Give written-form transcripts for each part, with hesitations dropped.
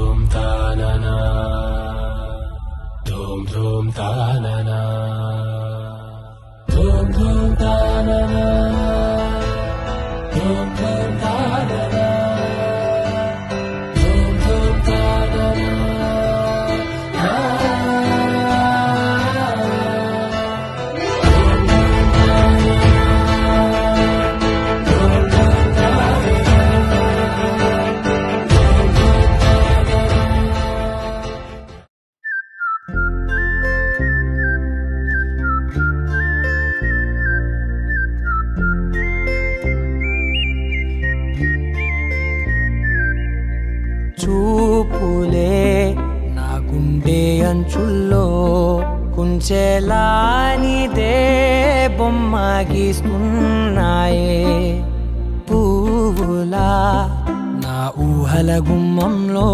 धूम तानना धूम धूम तानना धूम धूम तानना धूम धूम तानना धूम धूम तानना చూపులే నా గుండె అంచుల్లో కుంచెలానిదే బొమ్మ గీస్తున్నాయే పువ్వులా నా ఊహల గుమ్మంలో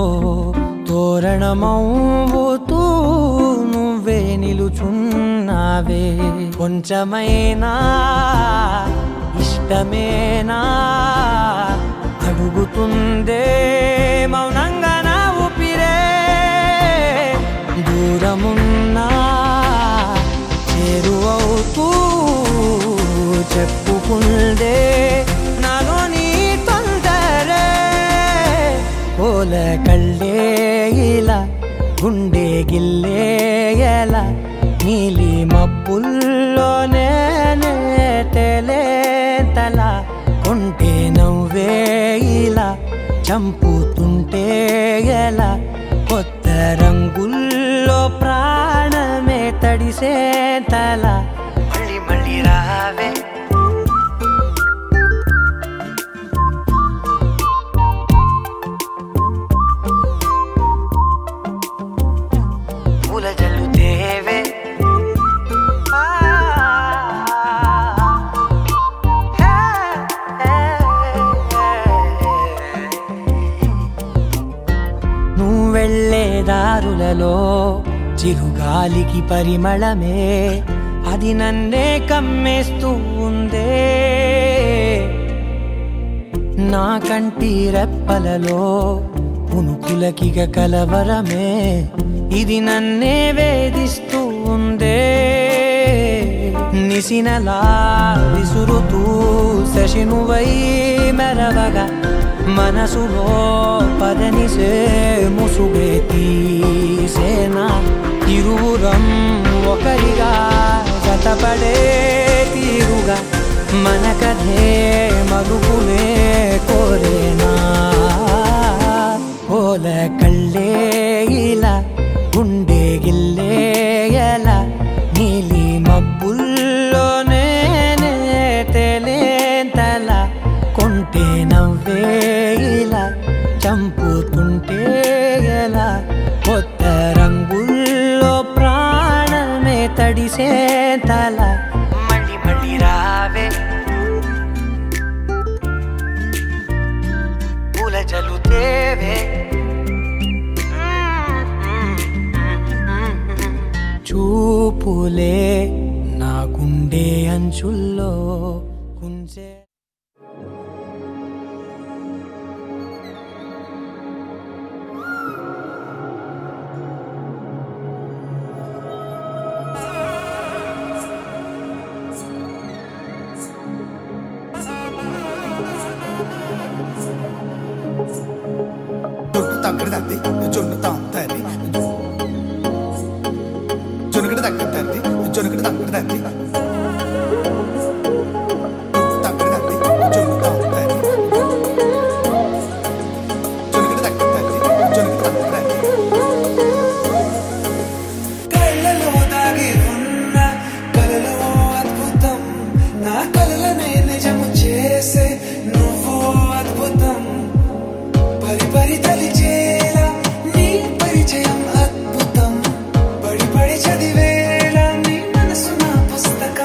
తోరణమవుతూ నువ్వే నిలుచున్నావే కొంచెమైనా ఇష్టమేనా అడుగుతుందే మౌనంగా నా ఊపిరే దూరమున్నా చేరువవుతూ చెప్పుకుందే నాలో నీ తొందరే పోల కళ్ళే ఇలా గుండె గిల్లే ఎలా నీలి మబ్బుల్లోనే తేలేంతలా కొంటే నవ్వే ఇలా చంపుతుంటే ఎలా కొత్త రంగుల్లో ప్రాణమే తడిసే తల మళ్ళీ మళ్ళీ రావే పూల జల్లు దేవే వెళ్ళే దారులలో చిరుగాలికి పరిమళమే అది నన్నే కమ్మేస్తూ ఉందే నా కంటి రెప్పలలో పునుకులకిగ కలవరమే ఇది నన్నే వేధిస్తూ ఉందే నిసినలా విసురుతూ శశినువై మెరవగా మనసులో పదనిసే ముసుగే తీసేనా ఇరువురం ఒకరిగా జతపడే తీరుగా మన కథే మరుగునే కోరేనా పోల కళ్ళే ఇలా గుండె గిల్లే ఎలా నీలి మబ్బుల్లోనే తేలేంతలా కొంటే నవ్వే ఇలా చంపుతుంటే ఎలా కొత్త రంగుల్లో ప్రాణమే తడిసే తల మళ్ళీ మళ్ళీ రావే పూల జలుతేవే చూపులే నా గుండె అంచుల్లో కుంచే పరిచయం అద్భుతం పడి పడి చదివేలా నీ మనసు నా పుస్తకం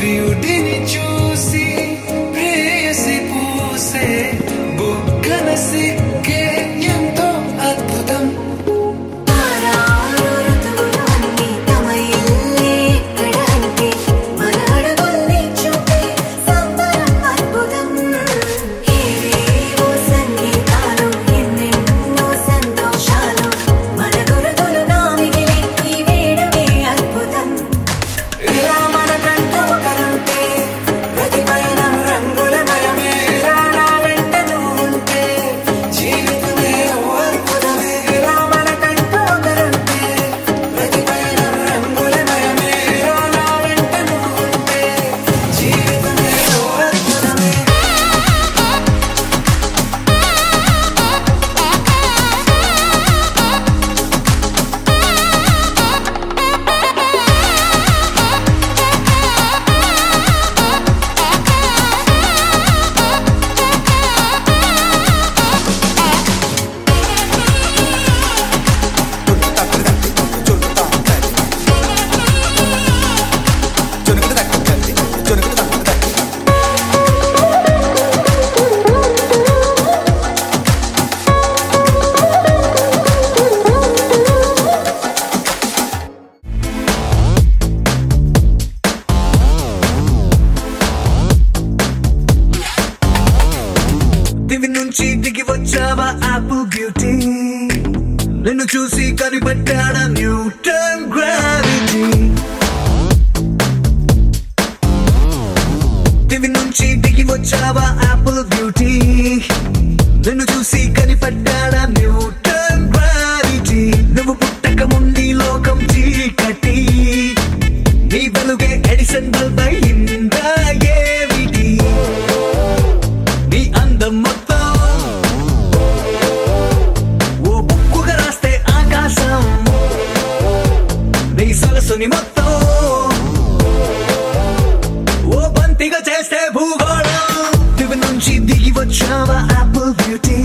ప్రియుడిని చూసి ప్రేయసి పూసే బుగ్గన సిగ్గే ఎంతో అద్భుతం. దివి నుంచి దిగి వచ్చావా యాపిల్ బ్యూటీ, నిన్ను చూసి కనిపెట్టాడా న్యూటన్ గ్రావిటీ. దివి నుంచి దిగి వచ్చావా యాపిల్ బ్యూటీ, నిన్ను చూసి కనిపెట్టాడా న్యూటన్ గ్రావిటీ. నువ్వు పుట్టక ముందు లోకం చీకటి, నీ వెలుగే ఎడిసన్ బల్బ్ అయిందా ఏమిటి. నీ అందం మొత్తం ఓ బుక్కుగా రాస్తే ఆకాశం, నీ సరస్సుని మొత్తం ఓ బంతిగా చేస్తే భూగోళం. దివి నుంచి దిగి వచ్చావా యాపిల్ బ్యూటీ,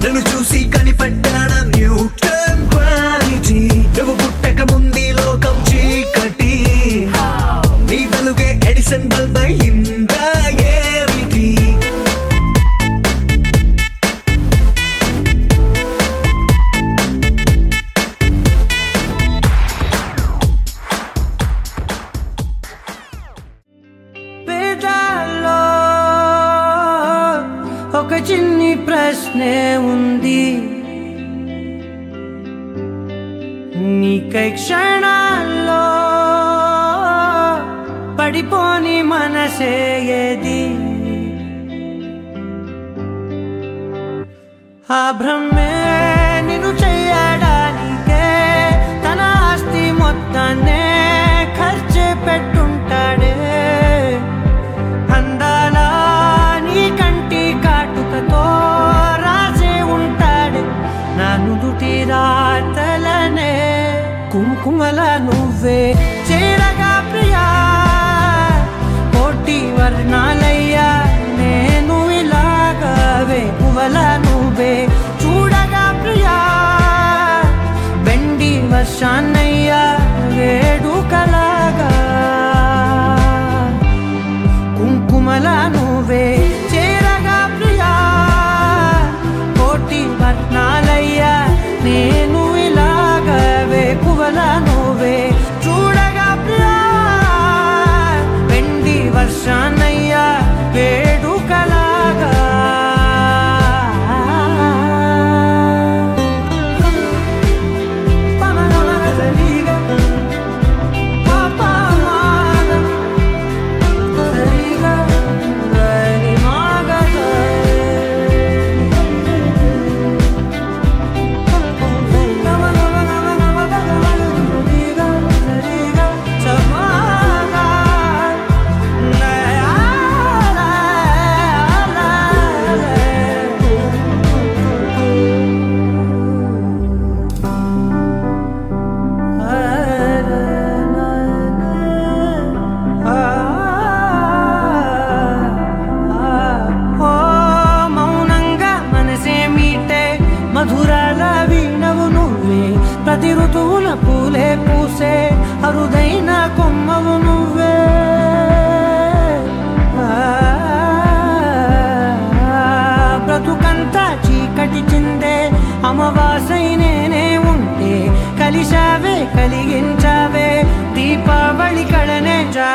నన్ను చూసి కనిపెట్టాడా న్యూటన్ గ్రావిటీ. నువ్వు పుట్టక ముందు లోకం చీకటి, నీ వెలుగే ఎడిసన్ బల్బ్ అయిందా ఏమిటి. వేదాల్లో ఒక చిన్ని ప్రశ్నే ఉంది, నీకై క్షణాల్లో పడిపోని మనసే ఏది. ఆ బ్రహ్మే నిన్ను చెయ్యడానికే తన ఆస్తి మొత్తాన్నే ఖర్చు పెట్టుంటాడే. అందాల నీ కంటి కాటుకతో రాజే ఉంటాడే నా నుదుటి రాతలనే. కుంకుమల నువ్వే చేరగా ప్రియా, కోటి వర్ణాలయ్యా నేను ఇలాగవే. పువ్వల నువ్వే చూడగా ప్రియా, వెండి వర్షాన్నయ్యా వేడుకలాగా.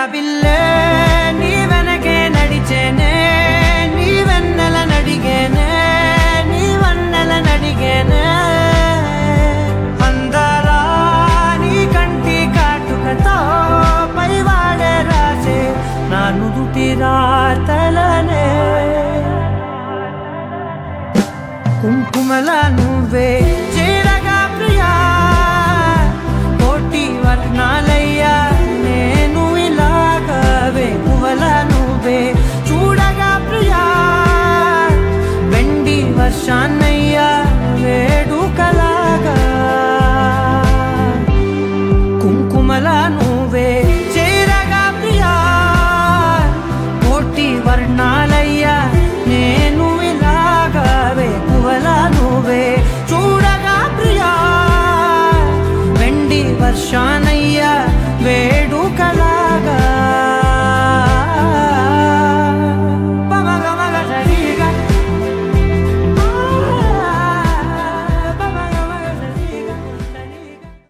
జాబిల్లే నీ వెనకే నడిచేనే నీ వెన్నెల నడిగేనే నీ వన్నెల నడిగేనే అందరా నీ కంటి కాటుకతో పైవాడే రాసే నా నుదుటి రాతలనే కుంకుమల నువ్వే